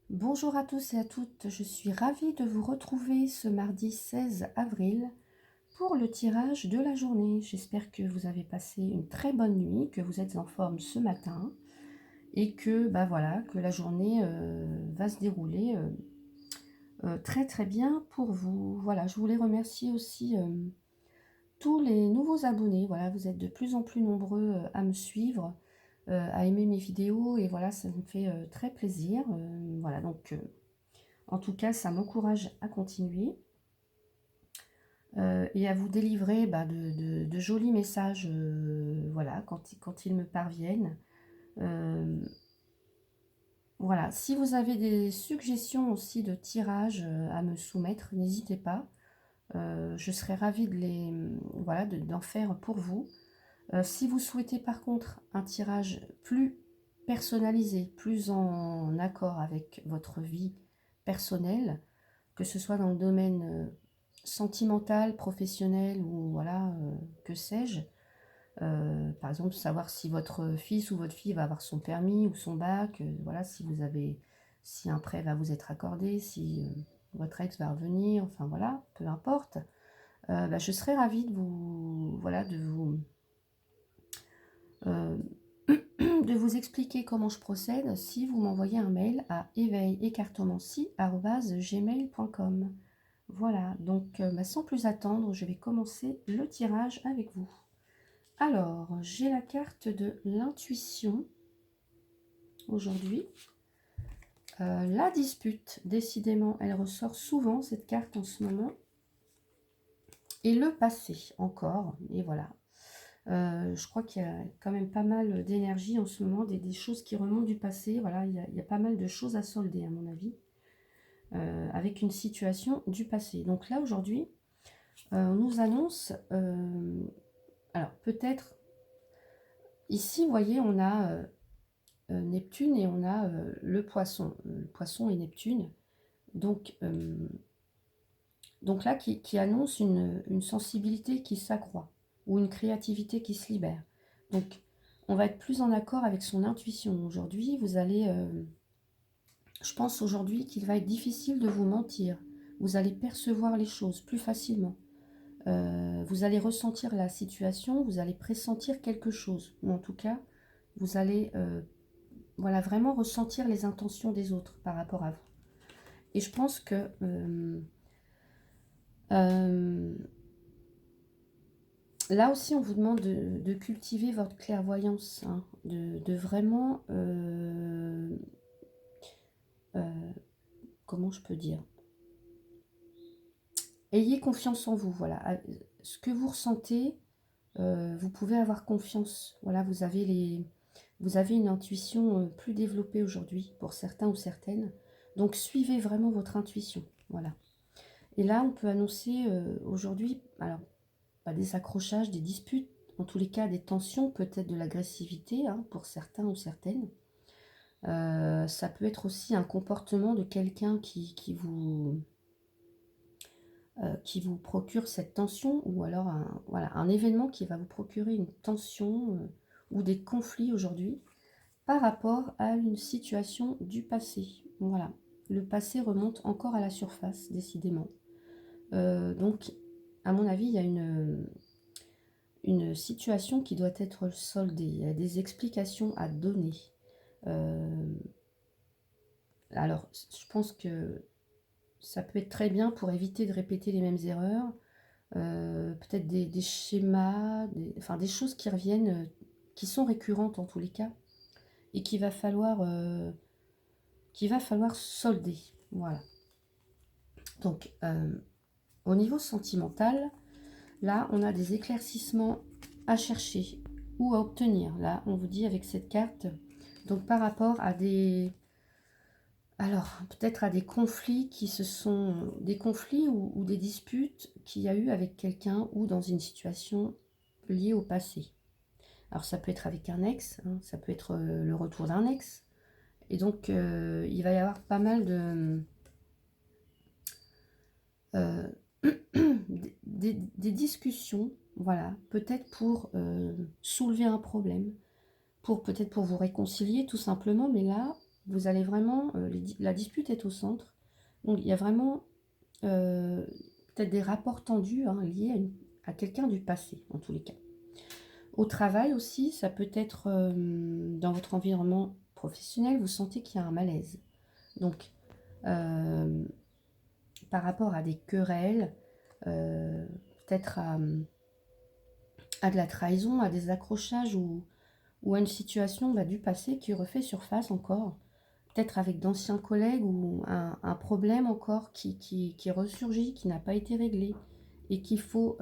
Bonjour à tous et à toutes, je suis ravie de vous retrouver ce mardi 16 avril pour le tirage de la journée. J'espère que vous avez passé une très bonne nuit, que vous êtes en forme ce matin et que, voilà, que la journée va se dérouler très très bien pour vous. Voilà, je voulais remercier aussi tous les nouveaux abonnés. Voilà, vous êtes de plus en plus nombreux à me suivre, à aimer mes vidéos et voilà, ça me fait très plaisir. Voilà, donc... en tout cas, ça m'encourage à continuer et à vous délivrer de jolis messages voilà, quand ils me parviennent. Euh, voilà, si vous avez des suggestions aussi de tirages à me soumettre, n'hésitez pas. Je serais ravie voilà, d'en faire pour vous. Si vous souhaitez par contre un tirage plus personnalisé, plus en accord avec votre vie personnelle, que ce soit dans le domaine sentimental, professionnel ou voilà, que sais-je. Par exemple, savoir si votre fils ou votre fille va avoir son permis ou son bac, voilà, si un prêt va vous être accordé, si votre ex va revenir, enfin voilà, peu importe. Je serais ravie voilà, euh, de vous expliquer comment je procède si vous m'envoyez un mail à éveillecartomancie@gmail.com. Voilà, donc sans plus attendre, je vais commencer le tirage avec vous. Alors, j'ai la carte de l'intuition aujourd'hui. La dispute, décidément, elle ressort souvent, cette carte en ce moment. Et le passé, encore, et voilà. Je crois qu'il y a quand même pas mal d'énergie en ce moment, des choses qui remontent du passé. Voilà, il y a pas mal de choses à solder, à mon avis, avec une situation du passé. Donc là, aujourd'hui, on nous annonce... alors, peut-être... Ici, vous voyez, on a Neptune et on a le poisson. Le poisson et Neptune. Donc, donc là, qui annonce une sensibilité qui s'accroît ou une créativité qui se libère. Donc, on va être plus en accord avec son intuition. Aujourd'hui, vous allez... je pense aujourd'hui qu'il va être difficile de vous mentir. Vous allez percevoir les choses plus facilement. Vous allez ressentir la situation, vous allez pressentir quelque chose. Ou en tout cas, vous allez voilà, vraiment ressentir les intentions des autres par rapport à vous. Et je pense que euh, là aussi, on vous demande de cultiver votre clairvoyance, hein, de vraiment, euh, comment je peux dire, ayez confiance en vous, voilà. Ce que vous ressentez, vous pouvez avoir confiance. Voilà, vous avez une intuition plus développée aujourd'hui pour certains ou certaines. Donc, suivez vraiment votre intuition, voilà. Et là, on peut annoncer aujourd'hui, alors, pas des accrochages, des disputes, en tous les cas des tensions, peut-être de l'agressivité hein, pour certains ou certaines. Ça peut être aussi un comportement de quelqu'un qui vous procure cette tension, ou alors voilà, un événement qui va vous procurer une tension ou des conflits aujourd'hui par rapport à une situation du passé. Voilà, le passé remonte encore à la surface, décidément. Donc, à mon avis, il y a une situation qui doit être soldée. Il y a des explications à donner. Euh, alors, je pense que ça peut être très bien pour éviter de répéter les mêmes erreurs. Peut-être des schémas, enfin des choses qui reviennent, qui sont récurrentes en tous les cas, et qu'il va falloir solder. Voilà. Donc, au niveau sentimental, là, on a des éclaircissements à chercher ou à obtenir. Là, on vous dit avec cette carte, donc par rapport à alors, peut-être à des conflits des conflits ou des disputes qu'il y a eu avec quelqu'un ou dans une situation liée au passé. Alors, ça peut être avec un ex, hein, ça peut être le retour d'un ex. Et donc, il va y avoir pas mal euh, des discussions, voilà, peut-être pour soulever un problème, peut-être pour vous réconcilier tout simplement, mais là, vous allez vraiment, la dispute est au centre, donc il y a vraiment peut-être des rapports tendus hein, liés à quelqu'un du passé, en tous les cas. Au travail aussi, ça peut être dans votre environnement professionnel, vous sentez qu'il y a un malaise. Donc, par rapport à des querelles, peut-être à de la trahison, à des accrochages ou à une situation du passé qui refait surface encore, peut-être avec d'anciens collègues ou un problème encore qui ressurgit, qui n'a pas été réglé et qu'il faut,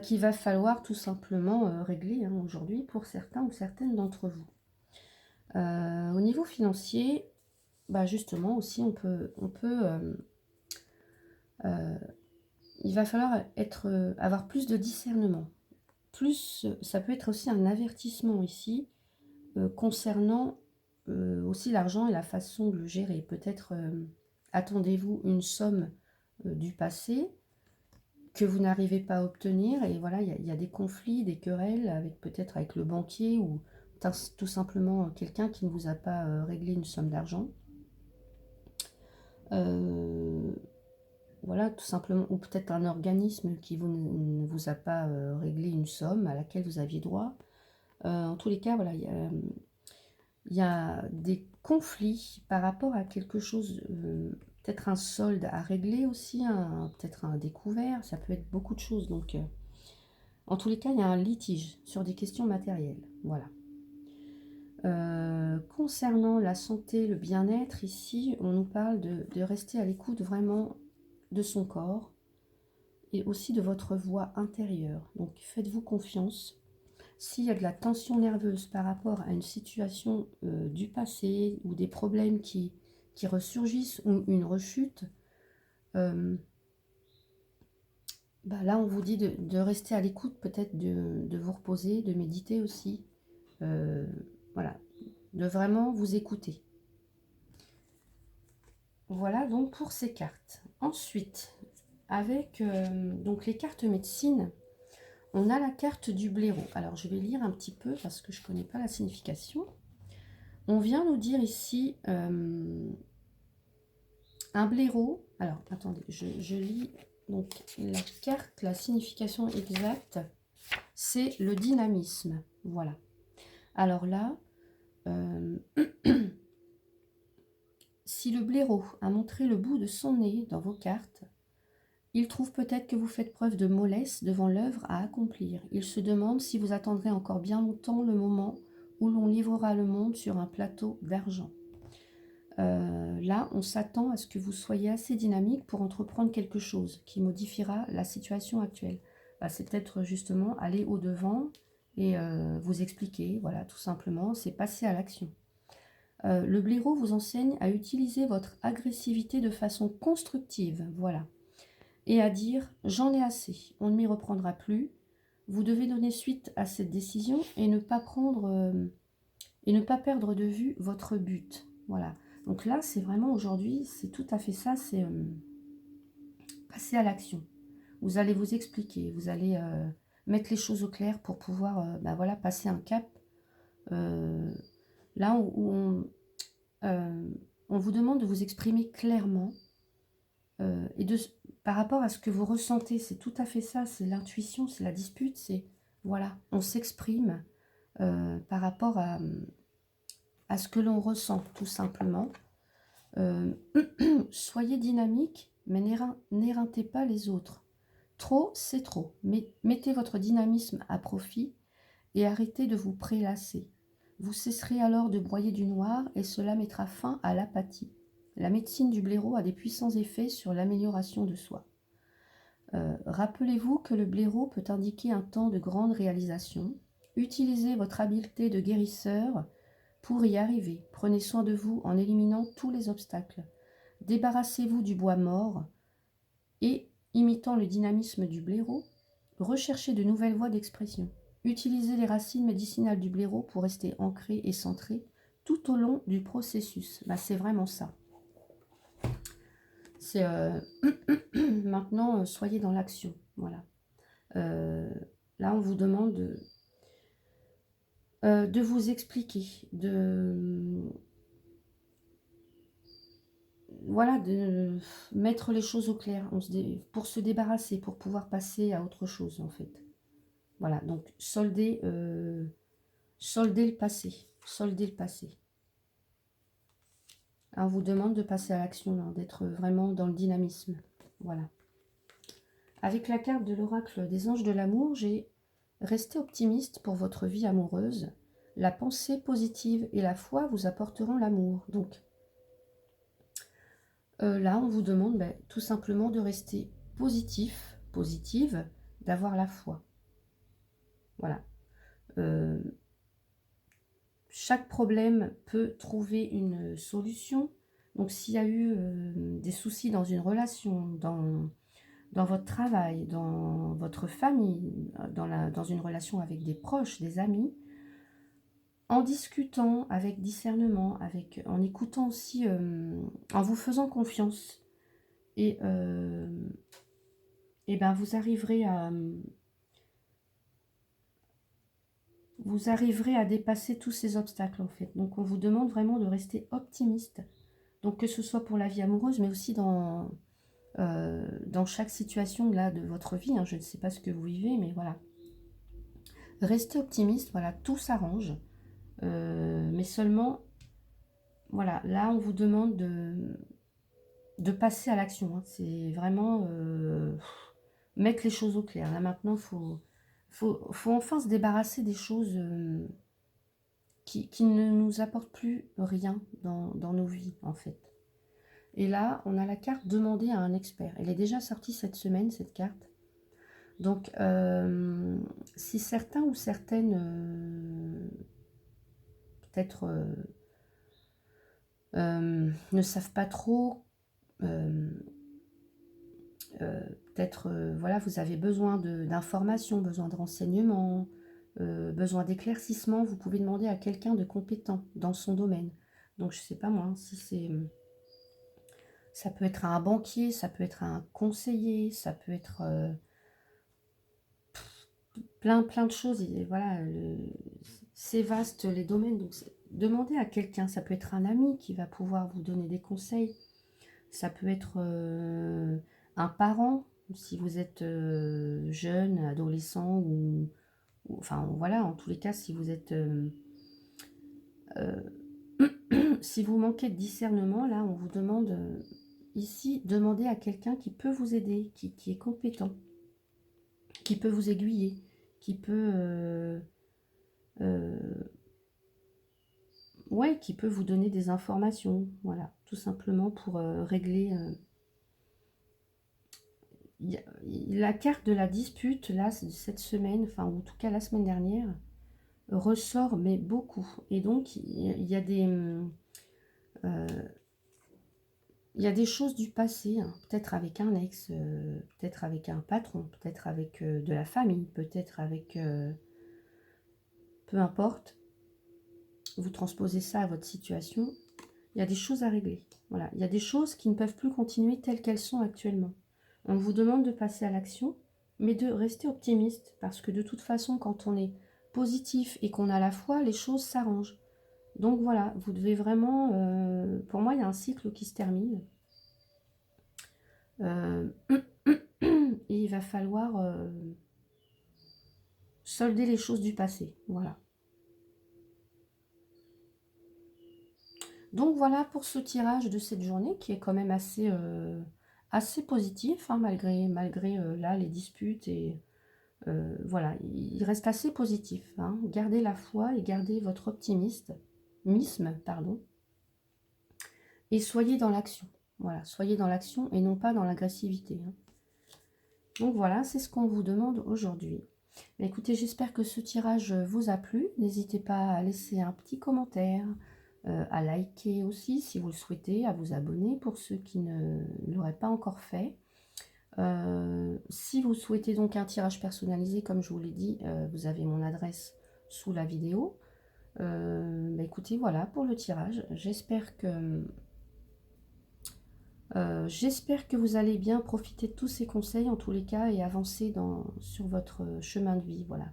qu'il va falloir tout simplement régler hein, aujourd'hui pour certains ou certaines d'entre vous. Au niveau financier, justement aussi on peut il va falloir avoir plus de discernement. Plus, ça peut être aussi un avertissement ici concernant aussi l'argent et la façon de le gérer. Peut-être attendez-vous une somme du passé que vous n'arrivez pas à obtenir et voilà, il y a des conflits, des querelles avec peut-être avec le banquier ou tout simplement quelqu'un qui ne vous a pas réglé une somme d'argent. Voilà, tout simplement, ou peut-être un organisme qui ne vous a pas réglé une somme à laquelle vous aviez droit. En tous les cas, voilà, il y a des conflits par rapport à quelque chose, peut-être un solde à régler aussi, peut-être un découvert, ça peut être beaucoup de choses. Donc, en tous les cas, il y a un litige sur des questions matérielles. Voilà. Concernant la santé, le bien-être, ici, on nous parle de rester à l'écoute vraiment de son corps et aussi de votre voix intérieure. Donc, faites-vous confiance. S'il y a de la tension nerveuse par rapport à une situation du passé ou des problèmes qui ressurgissent ou une rechute, là on vous dit de rester à l'écoute, peut-être de vous reposer, de méditer aussi. Voilà, de vraiment vous écouter. Voilà donc pour ces cartes. Ensuite, avec donc les cartes médecine, on a la carte du blaireau. Alors, je vais lire un petit peu parce que je ne connais pas la signification. On vient nous dire ici un blaireau. Alors, attendez, je lis donc la carte, la signification exacte, c'est le dynamisme. Voilà. Alors là, si le blaireau a montré le bout de son nez dans vos cartes, il trouve peut-être que vous faites preuve de mollesse devant l'œuvre à accomplir. Il se demande si vous attendrez encore bien longtemps le moment où l'on livrera le monde sur un plateau d'argent. Là, on s'attend à ce que vous soyez assez dynamique pour entreprendre quelque chose qui modifiera la situation actuelle. C'est peut-être justement aller au-devant et vous expliquer, voilà, tout simplement, c'est passer à l'action. Le blaireau vous enseigne à utiliser votre agressivité de façon constructive, voilà. Et à dire « j'en ai assez, on ne m'y reprendra plus ». Vous devez donner suite à cette décision et ne pas perdre de vue votre but. Voilà. Donc là, c'est vraiment aujourd'hui, c'est tout à fait ça, c'est passer à l'action. Vous allez vous expliquer, vous allez mettre les choses au clair pour pouvoir voilà, passer un cap. Là où on vous demande de vous exprimer clairement et par rapport à ce que vous ressentez, c'est tout à fait ça, c'est l'intuition, c'est la dispute, c'est voilà, on s'exprime par rapport à ce que l'on ressent, tout simplement. Soyez dynamique, mais n'éreintez pas les autres. Trop, c'est trop. Mettez votre dynamisme à profit et arrêtez de vous prélasser. Vous cesserez alors de broyer du noir et cela mettra fin à l'apathie. La médecine du blaireau a des puissants effets sur l'amélioration de soi. Rappelez-vous que le blaireau peut indiquer un temps de grande réalisation. Utilisez votre habileté de guérisseur pour y arriver. Prenez soin de vous en éliminant tous les obstacles. Débarrassez-vous du bois mort et, imitant le dynamisme du blaireau, recherchez de nouvelles voies d'expression. Utilisez les racines médicinales du blaireau pour rester ancré et centré tout au long du processus. C'est vraiment ça. C'est maintenant, soyez dans l'action. Voilà. Là, on vous demande de vous expliquer, voilà, de mettre les choses au clair, pour se débarrasser, pour pouvoir passer à autre chose, en fait. Voilà, donc solder le passé, solder le passé. On vous demande de passer à l'action, hein, d'être vraiment dans le dynamisme. Voilà. Avec la carte de l'oracle des anges de l'amour, j'ai resté optimiste pour votre vie amoureuse. La pensée positive et la foi vous apporteront l'amour. Donc là, on vous demande tout simplement de rester positif, positive, d'avoir la foi. Voilà. Chaque problème peut trouver une solution. Donc s'il y a eu des soucis dans une relation, dans votre travail, dans votre famille, dans une relation avec des proches, des amis, en discutant avec discernement, en écoutant aussi, en vous faisant confiance, et ben vous arriverez à dépasser tous ces obstacles, en fait. Donc on vous demande vraiment de rester optimiste. Donc que ce soit pour la vie amoureuse, mais aussi dans chaque situation là de votre vie, hein. Je ne sais pas ce que vous vivez, mais voilà. Restez optimiste, voilà, tout s'arrange. Mais seulement, voilà, là on vous demande de passer à l'action, hein. C'est vraiment mettre les choses au clair. Là maintenant, faut enfin se débarrasser des choses qui ne nous apportent plus rien dans nos vies, en fait. Et là, on a la carte demander à un expert. Elle est déjà sortie cette semaine, cette carte. Donc, si certains ou certaines, peut-être, ne savent pas trop, peut-être, voilà, vous avez besoin d'informations, besoin de renseignements, besoin d'éclaircissement, vous pouvez demander à quelqu'un de compétent dans son domaine. Donc, je ne sais pas moi, hein, si c'est... Ça peut être un banquier, ça peut être un conseiller, ça peut être plein de choses. Et voilà, c'est vaste les domaines. Donc demandez à quelqu'un, ça peut être un ami qui va pouvoir vous donner des conseils. Ça peut être un parent, si vous êtes jeune, adolescent, enfin voilà, en tous les cas, si vous êtes... si vous manquez de discernement, là, on vous demande... ici, demandez à quelqu'un qui peut vous aider, qui est compétent, qui peut vous aiguiller, qui peut, ouais, qui peut vous donner des informations, voilà, tout simplement pour régler. La carte de la dispute, là, cette semaine, enfin, ou en tout cas la semaine dernière, ressort, mais beaucoup. Et donc, il y a des... il y a des choses du passé, hein, peut-être avec un ex, peut-être avec un patron, peut-être avec de la famille, peut-être avec... peu importe, vous transposez ça à votre situation, il y a des choses à régler. Voilà, il y a des choses qui ne peuvent plus continuer telles qu'elles sont actuellement. On vous demande de passer à l'action, mais de rester optimiste, parce que de toute façon, quand on est positif et qu'on a la foi, les choses s'arrangent. Donc voilà, vous devez vraiment... pour moi, il y a un cycle qui se termine. Et il va falloir solder les choses du passé. Voilà. Donc voilà pour ce tirage de cette journée qui est quand même assez positif, hein, malgré là les disputes. Et voilà, il reste assez positif, hein. Gardez la foi et gardez votre optimisme, pardon, et soyez dans l'action. Voilà, soyez dans l'action et non pas dans l'agressivité, hein. Donc voilà, c'est ce qu'on vous demande aujourd'hui. Écoutez, j'espère que ce tirage vous a plu. N'hésitez pas à laisser un petit commentaire, à liker aussi si vous le souhaitez, à vous abonner pour ceux qui ne l'auraient pas encore fait. Si vous souhaitez donc un tirage personnalisé, comme je vous l'ai dit, vous avez mon adresse sous la vidéo. Écoutez, voilà pour le tirage. J'espère que vous allez bien profiter de tous ces conseils en tous les cas et avancer sur votre chemin de vie. Voilà.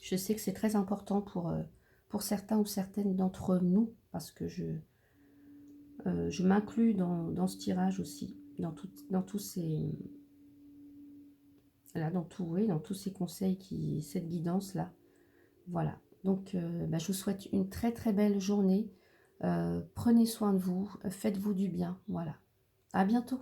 Je sais que c'est très important pour certains ou certaines d'entre nous, parce que je m'inclus dans ce tirage aussi, dans tous ces, là, oui, dans tous ces conseils, cette guidance-là. Voilà. Donc, bah, je vous souhaite une très très belle journée. Prenez soin de vous, faites-vous du bien. Voilà. À bientôt.